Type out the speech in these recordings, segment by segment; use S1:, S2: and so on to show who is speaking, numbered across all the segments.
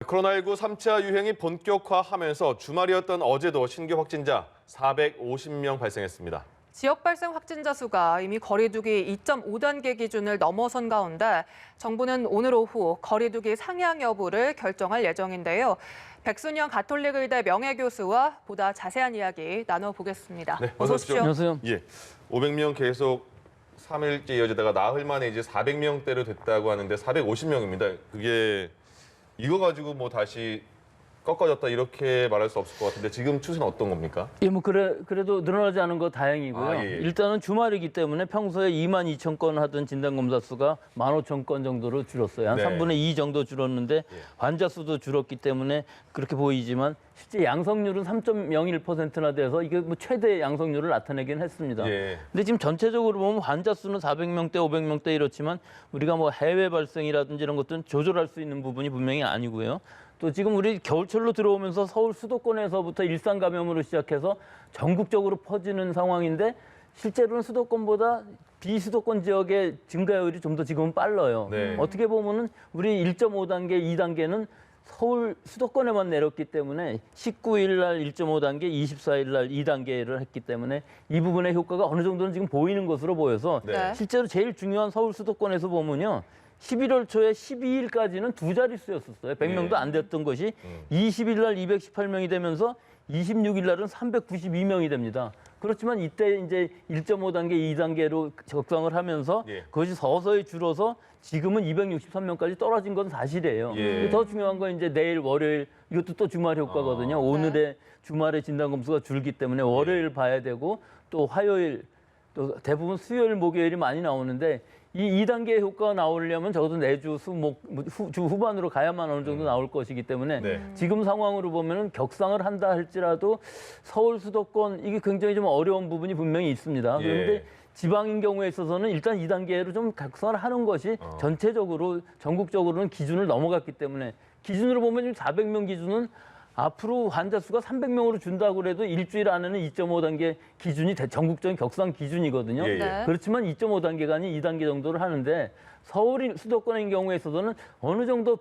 S1: 코로나19 3차 유행이 본격화하면서 주말이었던 어제도 신규 확진자 450명 발생했습니다.
S2: 지역 발생 확진자 수가 이미 거리두기 2.5단계 기준을 넘어선 가운데 정부는 오늘 오후 거리두기 상향 여부를 결정할 예정인데요. 백순영 가톨릭의대 명예교수와 보다 자세한 이야기 나눠보겠습니다.
S1: 네,
S2: 어서 오십시오.
S3: 안녕하세요.
S1: 예, 500명 계속 3일째 이어지다가 나흘 만에 이제 400명대로 됐다고 하는데 450명입니다. 그게 이거 가지고 뭐 다시 꺾어졌다 이렇게 말할 수 없을 것 같은데 지금 추세는 어떤 겁니까?
S3: 예, 뭐 그래도 늘어나지 않은 거 다행이고요.
S1: 예.
S3: 일단은 주말이기 때문에 평소에 22,000건 하던 진단검사 수가 15,000건 정도로 줄었어요. 한
S1: 네.
S3: 3분의 2 정도 줄었는데 환자 수도 줄었기 때문에 그렇게 보이지만 실제 양성률은 3.01%나 돼서 이게 뭐 최대 양성률을 나타내긴 했습니다.
S1: 예.
S3: 근데 지금 전체적으로 보면 환자 수는 400명대, 500명대 이렇지만 우리가 뭐 해외 발생이라든지 이런 것들은 조절할 수 있는 부분이 분명히 아니고요. 또 지금 우리 겨울철로 들어오면서 서울 수도권에서부터 일상 감염으로 시작해서 전국적으로 퍼지는 상황인데 실제로는 수도권보다 비수도권 지역의 증가율이 좀 더 지금은 빨라요.
S1: 네.
S3: 어떻게 보면은 우리 1.5단계, 2단계는 서울 수도권에만 내렸기 때문에 19일 날 1.5단계, 24일 날 2단계를 했기 때문에 이 부분의 효과가 어느 정도는 지금 보이는 것으로 보여서
S1: 네.
S3: 실제로 제일 중요한 서울 수도권에서 보면요. 11월 초에 12일까지는 두 자릿수였었어요. 100명도 안 됐던 것이 20일 날 218명이 되면서 26일 날은 392명이 됩니다. 그렇지만 이때 이제 1.5단계, 2단계로 적성을 하면서
S1: 예.
S3: 그것이 서서히 줄어서 지금은 263명까지 떨어진 건 사실이에요.
S1: 예.
S3: 더 중요한 건 이제 내일 월요일 이것도 또 주말 효과거든요. 오늘의 주말에 진단 검수가 줄기 때문에 월요일 봐야 되고 또 화요일 또 대부분 수요일, 목요일이 많이 나오는데 이 2단계 효과가 나오려면 적어도 내주, 주 후반으로 가야만 어느 정도 나올 것이기 때문에
S1: 네.
S3: 지금 상황으로 보면은 격상을 한다 할지라도 서울 수도권 이게 굉장히 좀 어려운 부분이 분명히 있습니다.
S1: 예.
S3: 그런데 지방인 경우에 있어서는 일단 2단계로 좀 격상을 하는 것이 전체적으로 전국적으로는 기준을 넘어갔기 때문에 기준으로 보면 지금 400명 기준은 앞으로 환자 수가 300명으로 준다고 해도 일주일 안에는 2.5단계 기준이 전국적인 격상 기준이거든요.
S1: 예, 예.
S2: 네.
S3: 그렇지만 2.5단계가 아닌 2단계 정도를 하는데 서울 수도권인 경우에 있어서는 어느 정도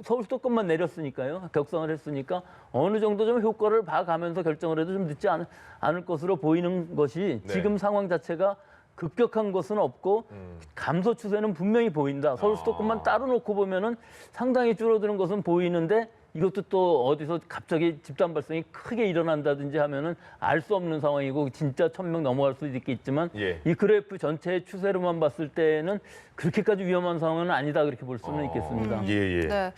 S3: 서울 수도권만 내렸으니까요. 격상을 했으니까 어느 정도 좀 효과를 봐가면서 결정을 해도 좀 늦지 않을 것으로 보이는 것이
S1: 네.
S3: 지금 상황 자체가 급격한 것은 없고 감소 추세는 분명히 보인다. 서울 수도권만 따로 놓고 보면은 상당히 줄어드는 것은 보이는데 이것도 또 어디서 갑자기 집단 발생이 크게 일어난다든지 하면은 알 수 없는 상황이고 진짜 1,000명 넘어갈 수도 있겠지만
S1: 예.
S3: 이 그래프 전체의 추세로만 봤을 때는 그렇게까지 위험한 상황은 아니다 그렇게 볼 수는 있겠습니다.
S1: 예.
S2: 네.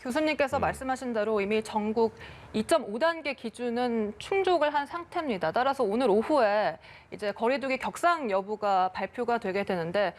S2: 교수님께서 말씀하신 대로 이미 전국 2.5단계 기준은 충족을 한 상태입니다. 따라서 오늘 오후에 이제 거리두기 격상 여부가 발표가 되게 되는데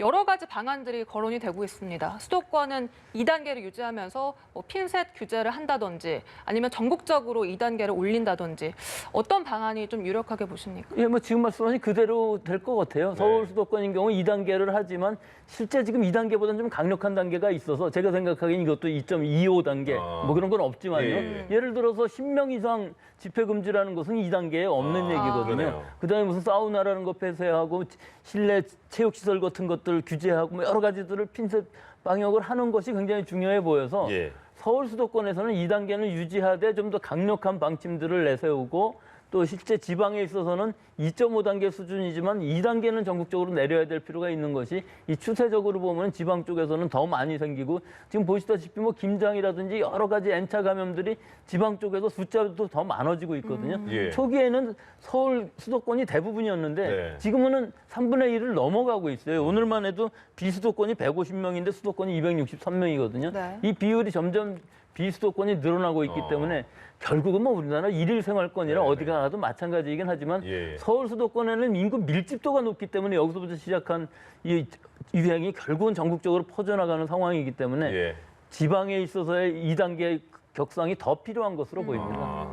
S2: 여러 가지 방안들이 거론이 되고 있습니다. 수도권은 2단계를 유지하면서 뭐 핀셋 규제를 한다든지 아니면 전국적으로 2단계를 올린다든지 어떤 방안이 좀 유력하게 보십니까?
S3: 예, 뭐 지금 말씀하신 그대로 될 것 같아요. 서울 수도권인 경우 2단계를 하지만 실제 지금 2단계보다는 좀 강력한 단계가 있어서 제가 생각하기엔 이것도 2.25단계 뭐 그런 건 없지만요.
S1: 예.
S3: 예를 들어서 10명 이상 집회 금지라는 것은 2단계에 없는 얘기거든요.
S1: 그러네요.
S3: 그다음에 무슨 사우나라는 거 폐쇄하고 실내 체육시설 같은 것들 규제하고 뭐 여러 가지들을 핀셋 방역을 하는 것이 굉장히 중요해 보여서
S1: 예.
S3: 서울 수도권에서는 2단계는 유지하되 좀 더 강력한 방침들을 내세우고 또 실제 지방에 있어서는 2.5단계 수준이지만 2단계는 전국적으로 내려야 될 필요가 있는 것이 이 추세적으로 보면 지방 쪽에서는 더 많이 생기고 지금 보시다시피 뭐 김장이라든지 여러 가지 N차 감염들이 지방 쪽에서 숫자도 더 많아지고 있거든요.
S1: 예.
S3: 초기에는 서울 수도권이 대부분이었는데
S1: 네.
S3: 지금은 3분의 1을 넘어가고 있어요. 오늘만 해도 비수도권이 150명인데 수도권이 263명이거든요.
S2: 네.
S3: 이 비율이 점점 비수도권이 늘어나고 있기 때문에 결국은 뭐 우리나라 일일 생활권이라
S1: 네.
S3: 어디가 가도 마찬가지이긴 하지만
S1: 예.
S3: 서울 수도권에는 인구 밀집도가 높기 때문에 여기서부터 시작한 이 유행이 결국은 전국적으로 퍼져나가는 상황이기 때문에
S1: 예.
S3: 지방에 있어서의 2단계 격상이 더 필요한 것으로 보입니다.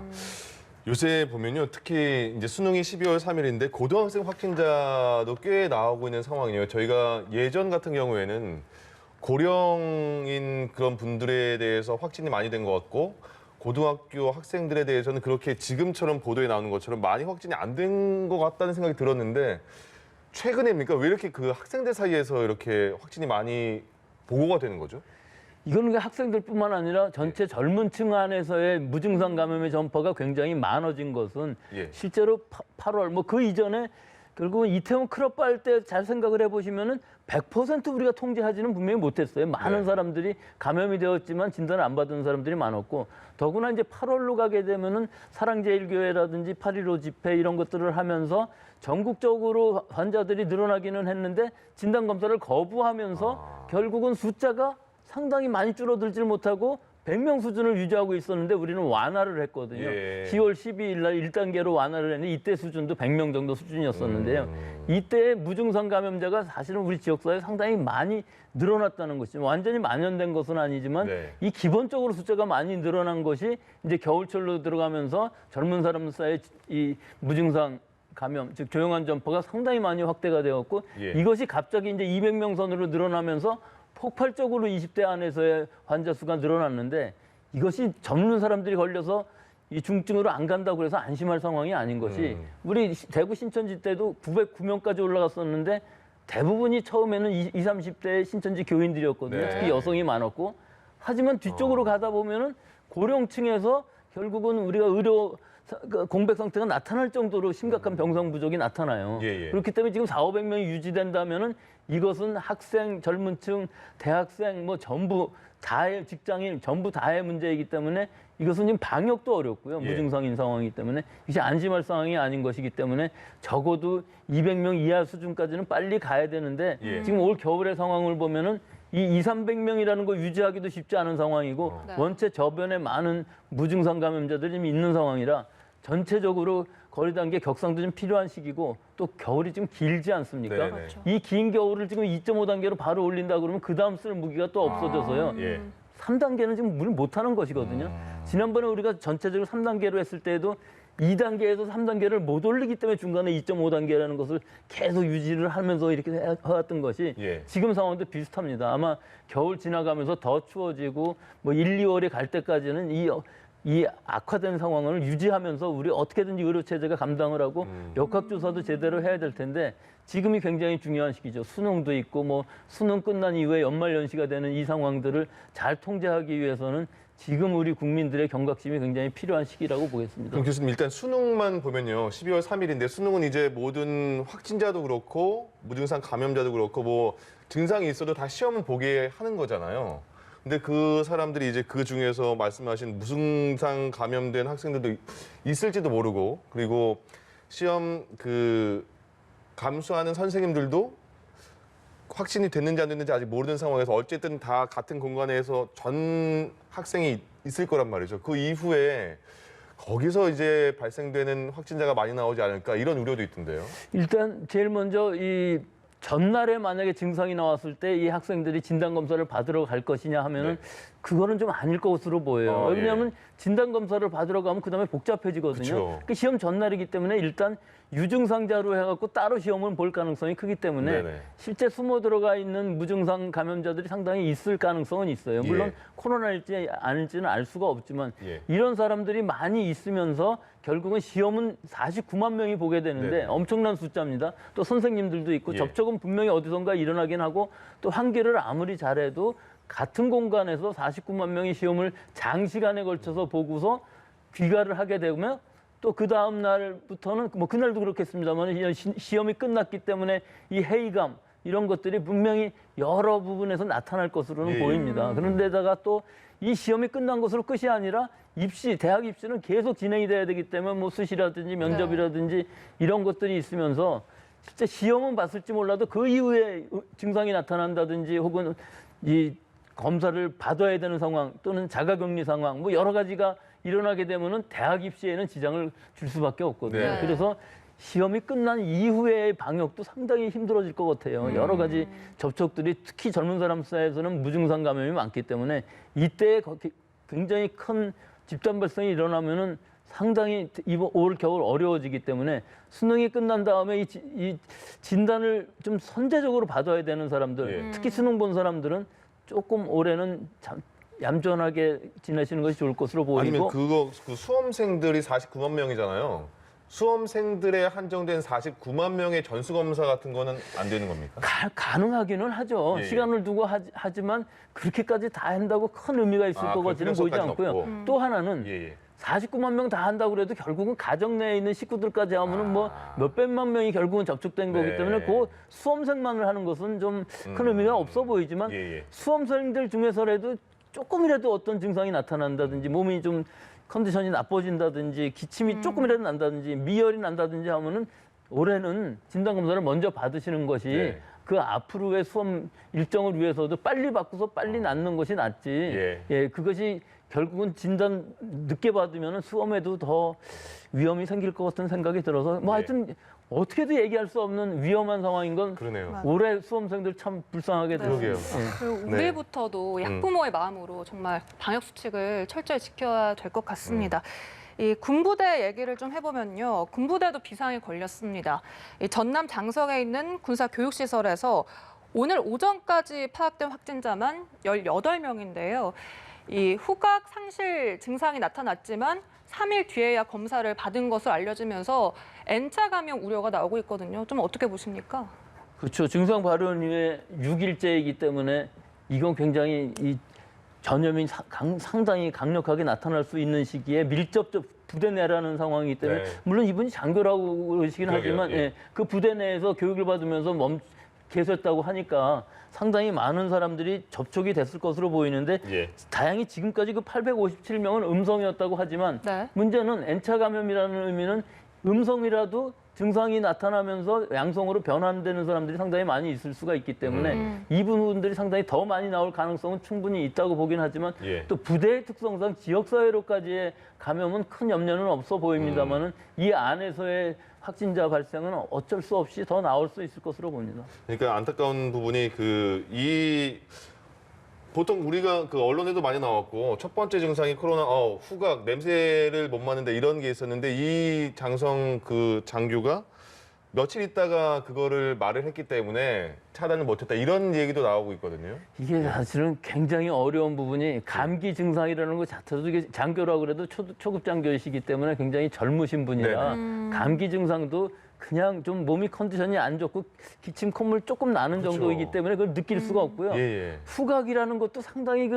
S1: 요새 보면요, 특히 이제 수능이 12월 3일인데 고등학생 확진자도 꽤 나오고 있는 상황이에요. 저희가 예전 같은 경우에는 고령인 그런 분들에 대해서 확진이 많이 된 것 같고 고등학교 학생들에 대해서는 그렇게 지금처럼 보도에 나오는 것처럼 많이 확진이 안 된 것 같다는 생각이 들었는데 최근에입니까? 왜 이렇게 그 학생들 사이에서 이렇게 확진이 많이 보고가 되는 거죠?
S3: 이거는 학생들뿐만 아니라 전체 젊은 층 안에서의 무증상 감염의 전파가 굉장히 많아진 것은
S1: 예.
S3: 실제로 8월 뭐 그 이전에 결국은 이태원 클럽 할 때 잘 생각을 해보시면은 100% 우리가 통제하지는 분명히 못했어요. 많은
S1: 네.
S3: 사람들이 감염이 되었지만 진단을 안 받은 사람들이 많았고 더구나 이제 8월로 가게 되면은 사랑제일교회라든지 8.15 집회 이런 것들을 하면서 전국적으로 환자들이 늘어나기는 했는데 진단 검사를 거부하면서 결국은 숫자가 상당히 많이 줄어들질 못하고 100명 수준을 유지하고 있었는데 우리는 완화를 했거든요.
S1: 예.
S3: 10월 12일 날 1단계로 완화를 했는데 이때 수준도 100명 정도 수준이었었는데요. 이때 무증상 감염자가 사실은 우리 지역사회에 상당히 많이 늘어났다는 것이죠. 완전히 만연된 것은 아니지만
S1: 네.
S3: 이 기본적으로 숫자가 많이 늘어난 것이 이제 겨울철로 들어가면서 젊은 사람들 사이에 이 무증상 감염, 즉 조용한 전파가 상당히 많이 확대가 되었고
S1: 예.
S3: 이것이 갑자기 이제 200명 선으로 늘어나면서 폭발적으로 20대 안에서의 환자 수가 늘어났는데 이것이 젊은 사람들이 걸려서 이 중증으로 안 간다고 해서 안심할 상황이 아닌 것이 우리 대구 신천지 때도 909명까지 올라갔었는데 대부분이 처음에는 20, 30대 신천지 교인들이었거든요.
S1: 네.
S3: 특히 여성이 많았고 하지만 뒤쪽으로 가다 보면은 고령층에서 결국은 우리가 의료 공백 상태가 나타날 정도로 심각한 병상 부족이 나타나요.
S1: 예, 예.
S3: 그렇기 때문에 지금 400~500명이 유지된다면은 이것은 학생, 젊은층, 대학생 뭐 전부 다의 직장인 전부 다의 문제이기 때문에 이것은 지금 방역도 어렵고요.
S1: 예.
S3: 무증상인 상황이기 때문에 이것이 안심할 상황이 아닌 것이기 때문에 적어도 200명 이하 수준까지는 빨리 가야 되는데
S1: 예.
S3: 지금 올 겨울의 상황을 보면은 이 200~300명이라는 거 유지하기도 쉽지 않은 상황이고
S2: 네.
S3: 원체 저변에 많은 무증상 감염자들이 좀 있는 상황이라 전체적으로 거리 단계 격상도 좀 필요한 시기고 또 겨울이 좀 길지 않습니까?
S1: 네네.
S2: 그렇죠.
S3: 이 긴 겨울을 지금 2.5단계로 바로 올린다 그러면 그 다음 쓸 무기가 또 없어져서요.
S1: 예.
S3: 3단계는 지금 물 못하는 것이거든요. 지난번에 우리가 전체적으로 3단계로 했을 때에도 2단계에서 3단계를 못 올리기 때문에 중간에 2.5단계라는 것을 계속 유지를 하면서 이렇게 해왔던 것이
S1: 예.
S3: 지금 상황도 비슷합니다. 아마 겨울 지나가면서 더 추워지고 뭐 1, 2월에 갈 때까지는 이 악화된 상황을 유지하면서 우리 어떻게든지 의료 체제가 감당을 하고 역학조사도 제대로 해야 될 텐데 지금이 굉장히 중요한 시기죠. 수능도 있고 뭐 수능 끝난 이후에 연말 연시가 되는 이 상황들을 잘 통제하기 위해서는 지금 우리 국민들의 경각심이 굉장히 필요한 시기라고 보겠습니다.
S1: 그럼 교수님 일단 수능만 보면요. 12월 3일인데 수능은 이제 모든 확진자도 그렇고 무증상 감염자도 그렇고 뭐 증상이 있어도 다 시험은 보게 하는 거잖아요. 근데 그 사람들이 이제 그 중에서 말씀하신 무증상 감염된 학생들도 있을지도 모르고 그리고 시험 감수하는 선생님들도 확진이 됐는지 안 됐는지 아직 모르는 상황에서 어쨌든 다 같은 공간에서 전 학생이 있을 거란 말이죠. 그 이후에 거기서 이제 발생되는 확진자가 많이 나오지 않을까 이런 우려도 있던데요.
S3: 일단 제일 먼저 이 전날에 만약에 증상이 나왔을 때 이 학생들이 진단 검사를 받으러 갈 것이냐 하면은
S1: 네.
S3: 그거는 좀 아닐 것으로 보여요.
S1: 예.
S3: 왜냐하면 진단 검사를 받으러 가면 그다음에 복잡해지거든요.
S1: 그쵸.
S3: 그 시험 전날이기 때문에 일단 유증상자로 해갖고 따로 시험을 볼 가능성이 크기 때문에
S1: 네네.
S3: 실제 숨어 들어가 있는 무증상 감염자들이 상당히 있을 가능성은 있어요. 물론
S1: 예.
S3: 코로나일지 아닐지는 알 수가 없지만
S1: 예.
S3: 이런 사람들이 많이 있으면서 결국은 시험은 49만 명이 보게 되는데
S1: 네네.
S3: 엄청난 숫자입니다. 또 선생님들도 있고
S1: 예.
S3: 접촉은 분명히 어디선가 일어나긴 하고 또 환기를 아무리 잘해도 같은 공간에서 49만 명이 시험을 장시간에 걸쳐서 보고서 귀가를 하게 되면 또 그 다음 날부터는 뭐 그날도 그렇겠습니다만 시험이 끝났기 때문에 이 회의감 이런 것들이 분명히 여러 부분에서 나타날 것으로는
S1: 예.
S3: 보입니다. 그런데다가 또 이 시험이 끝난 것으로 끝이 아니라 대학 입시는 계속 진행이 돼야 되기 때문에 뭐 수시라든지 면접이라든지 이런 것들이 있으면서 실제 시험은 봤을지 몰라도 그 이후에 증상이 나타난다든지 혹은 이 검사를 받아야 되는 상황 또는 자가격리 상황 뭐 여러 가지가 일어나게 되면은 대학 입시에는 지장을 줄 수밖에 없거든요.
S1: 네.
S3: 그래서 시험이 끝난 이후의 방역도 상당히 힘들어질 것 같아요. 여러 가지 접촉들이 특히 젊은 사람 사이에서는 무증상 감염이 많기 때문에 이때 굉장히 큰 집단 발생이 일어나면은 상당히 이번 올 겨울 어려워지기 때문에 수능이 끝난 다음에 이 진단을 좀 선제적으로 받아야 되는 사람들, 특히 수능 본 사람들은 조금 올해는 참 얌전하게 지내시는 것이 좋을 것으로 보이고
S1: 아니면 그 수험생들이 49만 명이잖아요. 수험생들의 한정된 49만 명의 전수 검사 같은 거는 안 되는 겁니까?
S3: 가능하기는 하죠.
S1: 예, 예.
S3: 시간을 두고 하지만 그렇게까지 다 한다고 큰 의미가 있을 것 같지는 보이지
S1: 필요성까지는
S3: 않고요.
S1: 없고.
S3: 또 하나는
S1: 예, 예.
S3: 49만 명 다 한다고 그래도 결국은 가정 내에 있는 식구들까지 하면은 뭐 몇백만 명이 결국은 접촉된 거기
S1: 네.
S3: 때문에 그 수험생만을 하는 것은 좀 큰 의미가 없어 보이지만
S1: 예, 예.
S3: 수험생들 중에서라도 조금이라도 어떤 증상이 나타난다든지 몸이 좀 컨디션이 나빠진다든지 기침이 조금이라도 난다든지 미열이 난다든지 하면은 올해는 진단검사를 먼저 받으시는 것이
S1: 네.
S3: 그 앞으로의 수험 일정을 위해서도 빨리 받고서 빨리 낫는 것이 낫지.
S1: 예.
S3: 그것이 결국은 진단 늦게 받으면 수험에도 더 위험이 생길 것 같은 생각이 들어서 뭐
S1: 예.
S3: 하여튼 어떻게도 얘기할 수 없는 위험한 상황인 건
S1: 그러네요.
S3: 올해 수험생들 참 불쌍하게
S2: 네.
S3: 됐어요.
S1: 그러게요.
S2: 그리고
S1: 네.
S2: 우리부터도 이 학부모의 마음으로 정말 방역 수칙을 철저히 지켜야 될 것 같습니다. 이 군부대 얘기를 좀 해보면요. 군부대도 비상이 걸렸습니다. 이 전남 장성에 있는 군사교육시설에서 오늘 오전까지 파악된 확진자만 18명인데요. 이 후각 상실 증상이 나타났지만 3일 뒤에야 검사를 받은 것을 알려지면서 N차 감염 우려가 나오고 있거든요. 좀 어떻게 보십니까?
S3: 그렇죠. 증상 발현 이후에 6일째이기 때문에 이건 굉장히 이 전염이 상당히 강력하게 나타날 수 있는 시기에 밀접적 부대 내라는 상황이기 때문에
S1: 네.
S3: 물론 이분이 장교라고 그러시긴
S1: 그러게요.
S3: 하지만
S1: 예.
S3: 그 부대 내에서 교육을 받으면서 계셨다고 하니까 상당히 많은 사람들이 접촉이 됐을 것으로 보이는데
S1: 예.
S3: 다행히 지금까지 그 857명은 음성이었다고 하지만
S2: 네.
S3: 문제는 N차 감염이라는 의미는 음성이라도 증상이 나타나면서 양성으로 변환되는 사람들이 상당히 많이 있을 수가 있기 때문에 이 부분들이 상당히 더 많이 나올 가능성은 충분히 있다고 보긴 하지만
S1: 예.
S3: 또 부대의 특성상 지역사회로까지의 감염은 큰 염려는 없어 보입니다만은 이 안에서의 확진자 발생은 어쩔 수 없이 더 나올 수 있을 것으로 봅니다.
S1: 그러니까 안타까운 부분이 보통 우리가 그 언론에도 많이 나왔고 첫 번째 증상이 코로나 후각 냄새를 못 맡는다 이런 게 있었는데 이 장성 그 장교가 며칠 있다가 그거를 말을 했기 때문에 차단을 못했다 이런 얘기도 나오고 있거든요.
S3: 이게 사실은 굉장히 어려운 부분이 감기 증상이라는 것 자체도 이게 장교라고 그래도 초급 장교이시기 때문에 굉장히 젊으신 분이라 감기 증상도 그냥 좀 몸이 컨디션이 안 좋고 기침 콧물 조금 나는
S1: 그렇죠.
S3: 정도이기 때문에 그걸 느낄 수가 없고요.
S1: 예, 예.
S3: 후각이라는 것도 상당히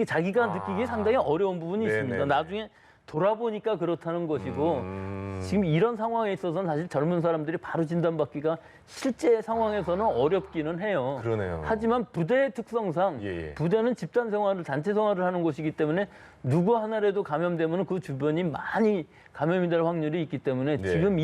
S3: 자기가 느끼기 상당히 어려운 부분이
S1: 네네네.
S3: 있습니다. 나중에 돌아보니까 그렇다는 것이고 지금 이런 상황에 있어서는 사실 젊은 사람들이 바로 진단받기가 실제 상황에서는 어렵기는 해요.
S1: 그러네요.
S3: 하지만 부대의 특성상
S1: 예, 예.
S3: 부대는 집단 생활을 단체 생활을 하는 곳이기 때문에 누구 하나라도 감염되면 그 주변이 많이 감염이 될 확률이 있기 때문에
S1: 네.
S3: 지금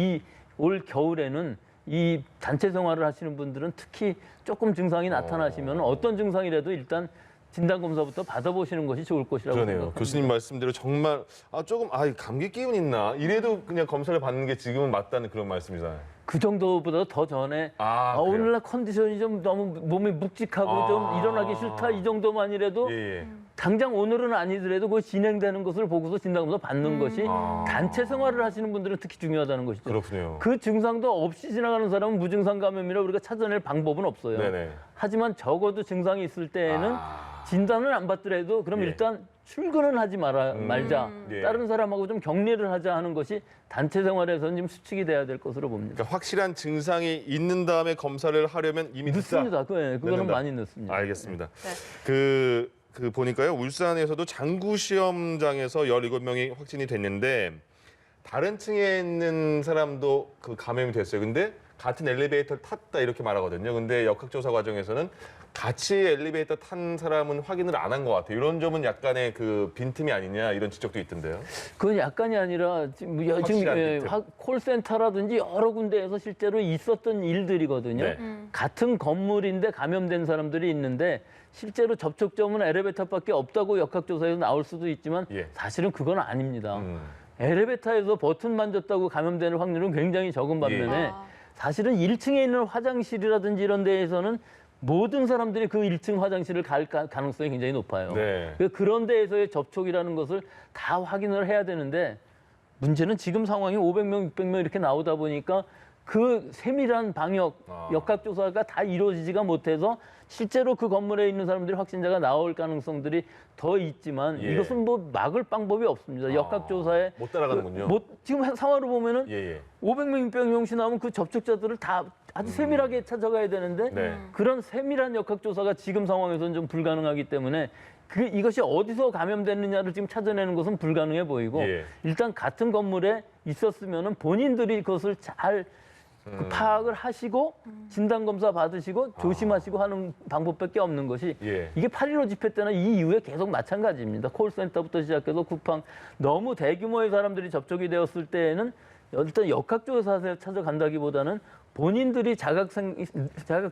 S3: 올 겨울에는 이 단체 생활을 하시는 분들은 특히 조금 증상이 나타나시면 어떤 증상이라도 일단 진단검사부터 받아보시는 것이 좋을 것이라고
S1: 그러네요.
S3: 생각합니다.
S1: 교수님 말씀대로 정말 조금 감기 기운 있나 이래도 그냥 검사를 받는 게 지금은 맞다는 그런 말씀이잖아요.
S3: 그 정도보다 더 전에
S1: 그래요?
S3: 오늘날 컨디션이 좀 너무 몸이 묵직하고 좀 일어나기 싫다 이 정도만이라도
S1: 예, 예.
S3: 당장 오늘은 아니더라도 그 진행되는 것을 보고서 진단검사 받는 것이 단체 생활을 하시는 분들은 특히 중요하다는 것이죠.
S1: 그렇군요.
S3: 그 증상도 없이 지나가는 사람은 무증상 감염이라 우리가 찾아낼 방법은 없어요.
S1: 네네.
S3: 하지만 적어도 증상이 있을 때에는 진단을 안 받더라도 그럼
S1: 예.
S3: 일단 출근은 하지 말자.
S1: 예.
S3: 다른 사람하고 좀 격리를 하자 하는 것이 단체 생활에서는 좀 수칙이 돼야 될 것으로 봅니다.
S1: 그러니까 확실한 증상이 있는 다음에 검사를 하려면 이미
S3: 늦습니다. 그거는
S1: 늦는다.
S3: 많이 늦습니다.
S1: 알겠습니다.
S2: 네.
S1: 그 보니까요. 울산에서도 장구 시험장에서 17명이 확진이 됐는데 다른 층에 있는 사람도 그 감염이 됐어요. 근데 같은 엘리베이터를 탔다 이렇게 말하거든요. 근데 역학조사 과정에서는 같이 엘리베이터 탄 사람은 확인을 안 한 것 같아요. 이런 점은 약간의 그 빈틈이 아니냐 이런 지적도 있던데요.
S3: 그건 약간이 아니라 지금
S1: 확실한 빈틈.
S3: 콜센터라든지 여러 군데에서 실제로 있었던 일들이거든요.
S1: 네.
S3: 같은 건물인데 감염된 사람들이 있는데 실제로 접촉점은 엘리베이터밖에 없다고 역학조사에서 나올 수도 있지만
S1: 예.
S3: 사실은 그건 아닙니다.
S1: 음.
S3: 엘리베이터에서 버튼 만졌다고 감염되는 확률은 굉장히 적은 반면에 사실은 1층에 있는 화장실이라든지 이런 데에서는 모든 사람들이 그 1층 화장실을 갈 가능성이 굉장히 높아요.
S1: 네.
S3: 그런 데에서의 접촉이라는 것을 다 확인을 해야 되는데 문제는 지금 상황이 500명, 600명 이렇게 나오다 보니까 그 세밀한 방역 역학조사가 다 이루어지지가 못해서 실제로 그 건물에 있는 사람들이 확진자가 나올 가능성들이 더 있지만
S1: 예.
S3: 이것은 뭐 막을 방법이 없습니다. 역학조사에
S1: 못 따라가는군요.
S3: 지금 상황으로 보면은
S1: 예.
S3: 500명, 600명씩 나오면 그 접촉자들을 다 아주 세밀하게 찾아가야 되는데
S1: 네.
S3: 그런 세밀한 역학조사가 지금 상황에서는 좀 불가능하기 때문에 이것이 어디서 감염됐느냐를 지금 찾아내는 것은 불가능해 보이고
S1: 예.
S3: 일단 같은 건물에 있었으면은 본인들이 그것을 잘 파악을 하시고 진단검사 받으시고 조심하시고 하는 방법밖에 없는 것이
S1: 예.
S3: 이게 8.15 집회 때나 이 이후에 계속 마찬가지입니다. 콜센터부터 시작해서 쿠팡 너무 대규모의 사람들이 접촉이 되었을 때에는 일단 역학조사에 찾아간다기보다는 본인들이 자각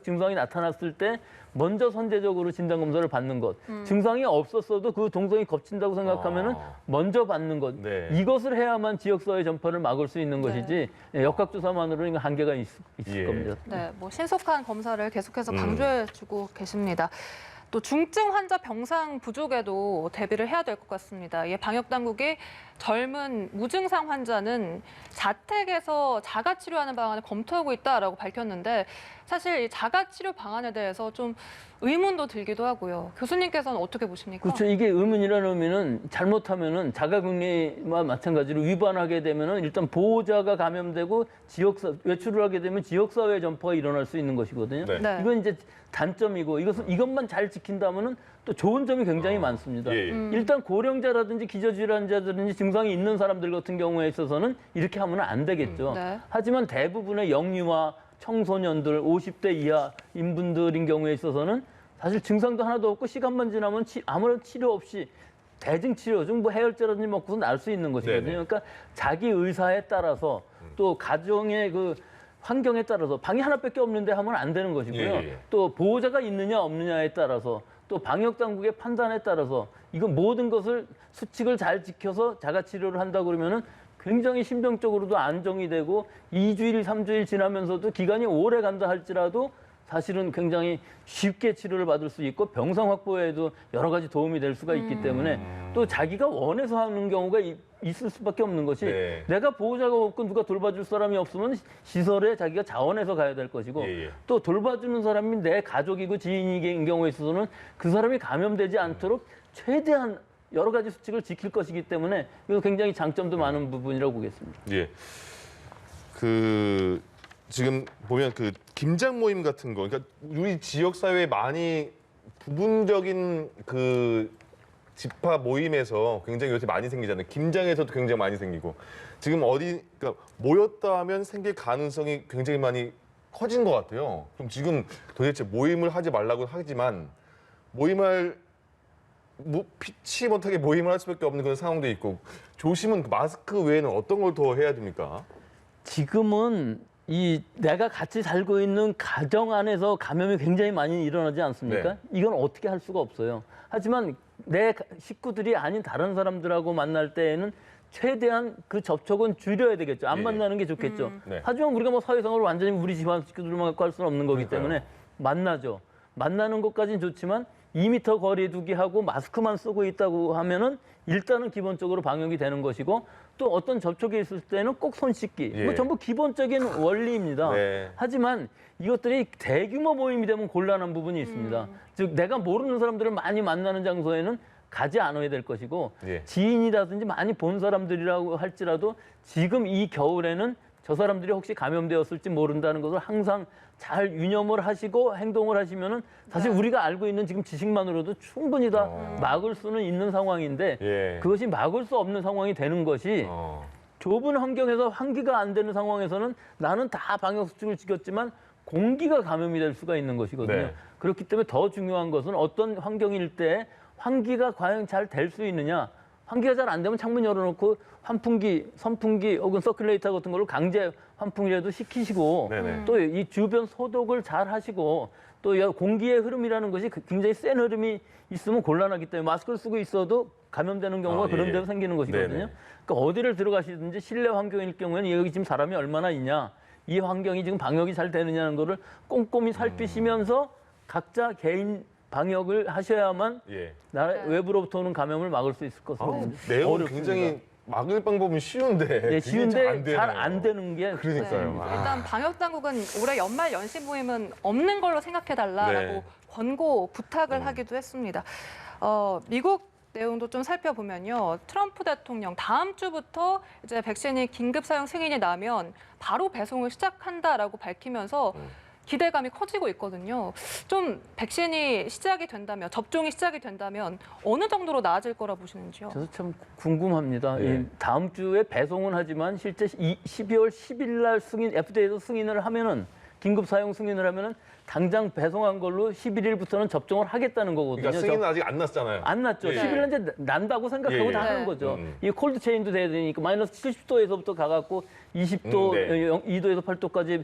S3: 증상이 나타났을 때 먼저 선제적으로 진단검사를 받는 것. 증상이 없었어도 그 동선이 겹친다고 생각하면은 먼저 받는 것.
S1: 네.
S3: 이것을 해야만 지역사회 전파를 막을 수 있는 것이지 역학조사만으로는 한계가 있을
S1: 예.
S3: 겁니다.
S2: 네, 뭐 신속한 검사를 계속해서 강조해주고 계십니다. 또 중증 환자 병상 부족에도 대비를 해야 될 것 같습니다. 방역 당국이 젊은 무증상 환자는 자택에서 자가 치료하는 방안을 검토하고 있다라고 밝혔는데 사실 이 자가 치료 방안에 대해서 좀 의문도 들기도 하고요. 교수님께서는 어떻게 보십니까?
S3: 그렇죠. 이게 의문이라는 의미는 잘못하면은 자가격리와 마찬가지로 위반하게 되면은 일단 보호자가 감염되고 외출을 하게 되면 지역사회 전파가 일어날 수 있는 것이거든요.
S1: 네.
S2: 네.
S3: 이건 이제 단점이고 이것만 잘 지킨다면은 또 좋은 점이 굉장히 많습니다.
S1: 예.
S3: 일단 고령자라든지 기저질환자든지 증상이 있는 사람들 같은 경우에 있어서는 이렇게 하면 안 되겠죠.
S2: 네.
S3: 하지만 대부분의 영유아, 청소년들, 50대 이하 인분들인 경우에 있어서는 사실 증상도 하나도 없고 시간만 지나면 아무런 치료 없이 대증치료 중 뭐 해열제라든지 먹고서 날 수 있는 것이거든요.
S1: 네네.
S3: 그러니까 자기 의사에 따라서 또 가정의 그 환경에 따라서 방이 하나밖에 없는데 하면 안 되는 것이고요.
S1: 예.
S3: 또 보호자가 있느냐 없느냐에 따라서 또 방역 당국의 판단에 따라서 이거 모든 것을 수칙을 잘 지켜서 자가 치료를 한다 그러면은 굉장히 심정적으로도 안정이 되고 2주일, 3주일 지나면서도 기간이 오래 간다 할지라도 사실은 굉장히 쉽게 치료를 받을 수 있고 병상 확보에도 여러 가지 도움이 될 수가 있기 때문에 또 자기가 원해서 하는 경우가 있을 수밖에 없는 것이
S1: 네.
S3: 내가 보호자가 없고 누가 돌봐줄 사람이 없으면 시설에 자기가 자원해서 가야 될 것이고
S1: 예.
S3: 또 돌봐주는 사람이 내 가족이고 지인인 경우에 있어서는 그 사람이 감염되지 않도록 최대한 여러 가지 수칙을 지킬 것이기 때문에 이거 굉장히 장점도 많은 부분이라고 보겠습니다.
S1: 예. 지금 보면 김장 모임 같은 거, 그러니까 우리 지역 사회에 많이 부분적인 집합 모임에서 굉장히 요새 많이 생기잖아요. 김장에서도 굉장히 많이 생기고 지금 그러니까 모였다 하면 생길 가능성이 굉장히 많이 커진 것 같아요. 그럼 지금 도대체 모임을 하지 말라고 하지만 피치 못하게 모임을 할 수밖에 없는 그런 상황도 있고 조심은 마스크 외에는 어떤 걸 더 해야 됩니까?
S3: 지금은 내가 같이 살고 있는 가정 안에서 감염이 굉장히 많이 일어나지 않습니까?
S1: 네.
S3: 이건 어떻게 할 수가 없어요. 하지만 내 식구들이 아닌 다른 사람들하고 만날 때에는 최대한 그 접촉은 줄여야 되겠죠. 안
S1: 예.
S3: 만나는 게 좋겠죠.
S1: 네.
S3: 하지만 우리가 뭐 사회생활을 완전히 우리 집안 식구들만 갖고 할 수는 없는 거기
S1: 그러니까요.
S3: 때문에 만나죠. 만나는 것까지는 좋지만 2m 거리 두기 하고 마스크만 쓰고 있다고 하면은 일단은 기본적으로 방역이 되는 것이고 또 어떤 접촉이 있을 때는 꼭 손 씻기.
S1: 예.
S3: 뭐 전부 기본적인 원리입니다.
S1: 네.
S3: 하지만 이것들이 대규모 모임이 되면 곤란한 부분이 있습니다. 즉 내가 모르는 사람들을 많이 만나는 장소에는 가지 않아야 될 것이고
S1: 예.
S3: 지인이라든지 많이 본 사람들이라고 할지라도 지금 이 겨울에는 저 사람들이 혹시 감염되었을지 모른다는 것을 항상 잘 유념을 하시고 행동을 하시면은 사실 우리가 알고 있는 지금 지식만으로도 충분히 다 막을 수는 있는 상황인데
S1: 예.
S3: 그것이 막을 수 없는 상황이 되는 것이 좁은 환경에서 환기가 안 되는 상황에서는 나는 다 방역 수칙을 지켰지만 공기가 감염이 될 수가 있는 것이거든요.
S1: 네.
S3: 그렇기 때문에 더 중요한 것은 어떤 환경일 때 환기가 과연 잘 될 수 있느냐. 환기가 잘 안 되면 창문 열어놓고 환풍기, 선풍기 혹은 서큘레이터 같은 걸로 강제 환풍이라도 시키시고
S1: 네네.
S3: 또 이 주변 소독을 잘 하시고 또 공기의 흐름이라는 것이 굉장히 센 흐름이 있으면 곤란하기 때문에 마스크를 쓰고 있어도 감염되는 경우가 그런
S1: 예.
S3: 데서 생기는 것이거든요.
S1: 네네.
S3: 그러니까 어디를 들어가시든지 실내 환경일 경우에는 여기 지금 사람이 얼마나 있냐, 이 환경이 지금 방역이 잘 되느냐는 거를 꼼꼼히 살피시면서 각자 개인 방역을 하셔야만
S1: 예.
S3: 외부로부터 오는 감염을 막을 수 있을 것으로 봅니다.
S1: 내용은
S3: 어렵습니다.
S1: 굉장히 막을 방법은 쉬운데
S3: 네,
S1: 그게
S3: 쉬운데 잘
S1: 되네요.
S3: 안 되는 게
S1: 그러니까요.
S2: 네.
S1: 아.
S2: 일단 방역 당국은 올해 연말 연시 모임은 없는 걸로 생각해달라라고
S1: 네.
S2: 권고 부탁을 하기도 했습니다. 미국 내용도 좀 살펴보면요. 트럼프 대통령 다음 주부터 이제 백신이 긴급 사용 승인이 나면 바로 배송을 시작한다라고 밝히면서 기대감이 커지고 있거든요. 좀 백신이 시작이 된다면, 접종이 시작이 된다면 어느 정도로 나아질 거라 보시는지요?
S3: 저도 참 궁금합니다.
S1: 예.
S3: 이 다음 주에 배송은 하지만 실제 12월 10일 날 FDA에서 승인을 하면은 긴급 사용 승인을 하면은 당장 배송한 걸로 11일부터는 접종을 하겠다는 거거든요.
S1: 그러니까 승인은 아직 안 났잖아요.
S3: 안 났죠.
S1: 예.
S3: 11일은 이제 난다고 생각하고
S1: 예, 예.
S3: 다 하는
S2: 네.
S3: 거죠.
S1: 음.
S3: 이 콜드 체인도 돼야 되니까 마이너스 70도에서부터 가갖고 20도,
S1: 네.
S3: 2도에서 8도까지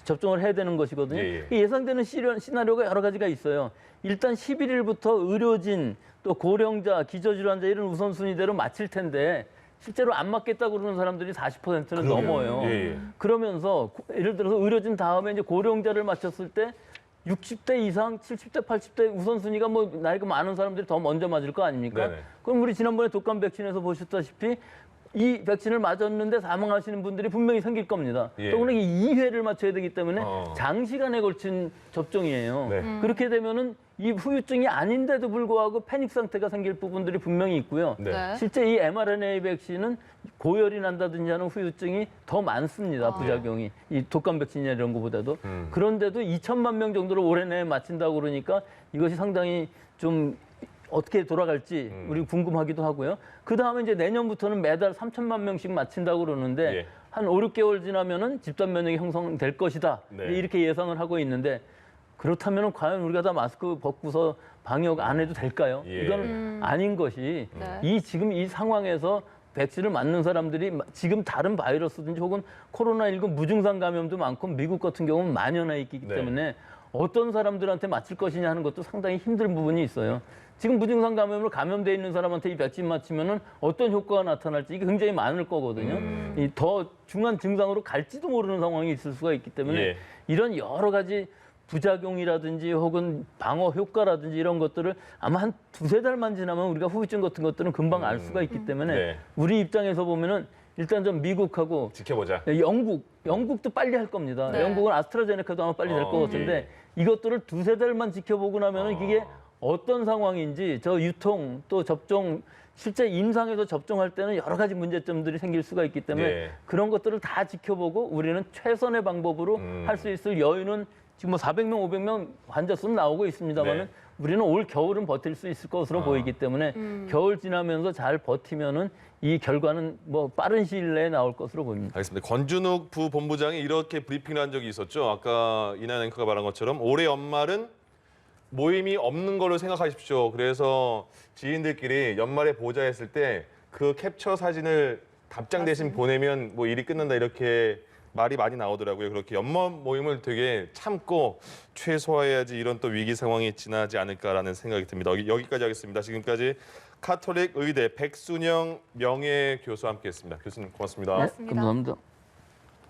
S3: 접종을 해야 되는 것이거든요.
S1: 예,
S3: 이 예상되는 시나리오가 여러 가지가 있어요. 일단 11일부터 의료진, 또 고령자, 기저질환자 이런 우선순위대로 마칠 텐데 실제로 안 맞겠다고 그러는 사람들이 40%는
S1: 그러게요.
S3: 넘어요.
S1: 예, 예.
S3: 그러면서 예를 들어서 의료진 다음에 이제 고령자를 맞췄을 때 60대 이상, 70대, 80대 우선순위가 뭐 나이가 많은 사람들이 더 먼저 맞을 거 아닙니까?
S1: 네네.
S3: 그럼 우리 지난번에 독감 백신에서 보셨다시피 이 백신을 맞았는데 사망하시는 분들이 분명히 생길 겁니다.
S1: 예.
S3: 더구나 이 2회를 맞춰야 되기 때문에
S1: 어.
S3: 장시간에 걸친 접종이에요.
S1: 네.
S3: 그렇게 되면은 이 후유증이 아닌데도 불구하고 패닉 상태가 생길 부분들이 분명히 있고요.
S1: 네.
S2: 네.
S3: 실제 이 mRNA 백신은 고열이 난다든지 하는 후유증이 더 많습니다. 부작용이. 이 독감 백신이나 이런 것보다도. 그런데도 2천만 명 정도를 올해 내에 맞힌다고 그러니까 이것이 상당히 좀 어떻게 돌아갈지 우리 궁금하기도 하고요. 그다음에 이제 내년부터는 매달 3천만 명씩 맞힌다고 그러는데
S1: 예.
S3: 한 5, 6개월 지나면은 집단 면역이 형성될 것이다.
S1: 네.
S3: 이렇게 예상을 하고 있는데 그렇다면 과연 우리가 다 마스크 벗고서 방역 안 해도 될까요?
S1: 예.
S3: 이건 아닌 것이
S2: 네.
S3: 이 지금 이 상황에서 백신을 맞는 사람들이 지금 다른 바이러스든지 혹은 코로나19 무증상 감염도 많고 미국 같은 경우는 만연해 있기
S1: 네.
S3: 때문에 어떤 사람들한테 맞힐 것이냐 하는 것도 상당히 힘든 부분이 있어요. 지금 무증상 감염으로 감염돼 있는 사람한테 이 백신 맞히면은 어떤 효과가 나타날지 이게 굉장히 많을 거거든요. 이 더 중한 증상으로 갈지도 모르는 상황이 있을 수가 있기 때문에
S1: 예.
S3: 이런 여러 가지 부작용이라든지 혹은 방어 효과라든지 이런 것들을 아마 한 두세 달만 지나면 우리가 후유증 같은 것들은 금방 알 수가 있기 때문에
S1: 네.
S3: 우리 입장에서 보면은 일단 좀 미국하고
S1: 지켜보자.
S3: 영국도 빨리 할 겁니다.
S2: 네.
S3: 영국은 아스트라제네카도 아마 빨리 될 것 같은데 이것들을 두세 달만 지켜보고 나면은 이게 어떤 상황인지 저 유통 또 접종 실제 임상에서 접종할 때는 여러 가지 문제점들이 생길 수가 있기 때문에
S1: 예.
S3: 그런 것들을 다 지켜보고 우리는 최선의 방법으로 할 수 있을 여유는 지금 뭐 400명, 500명 환자 수는 나오고 있습니다만은
S1: 네.
S3: 우리는 올 겨울은 버틸 수 있을 것으로 보이기 때문에 겨울 지나면서 잘 버티면은 이 결과는 뭐 빠른 시일 내에 나올 것으로 보입니다.
S1: 알겠습니다. 권준욱 부본부장이 이렇게 브리핑을 한 적이 있었죠. 아까 이나 앵커가 말한 것처럼 올해 연말은 모임이 없는 걸로 생각하십시오. 그래서 지인들끼리 연말에 보자 했을 때 그 캡처 사진을 답장 대신 보내면 뭐 일이 끝난다 이렇게 말이 많이 나오더라고요. 그렇게 연말 모임을 되게 참고 최소화해야지 이런 또 위기 상황이 지나지 않을까라는 생각이 듭니다. 여기까지 하겠습니다. 지금까지 카톨릭 의대 백순영 명예교수와 함께했습니다. 교수님 고맙습니다.
S2: 고맙습니다.
S3: 감사합니다.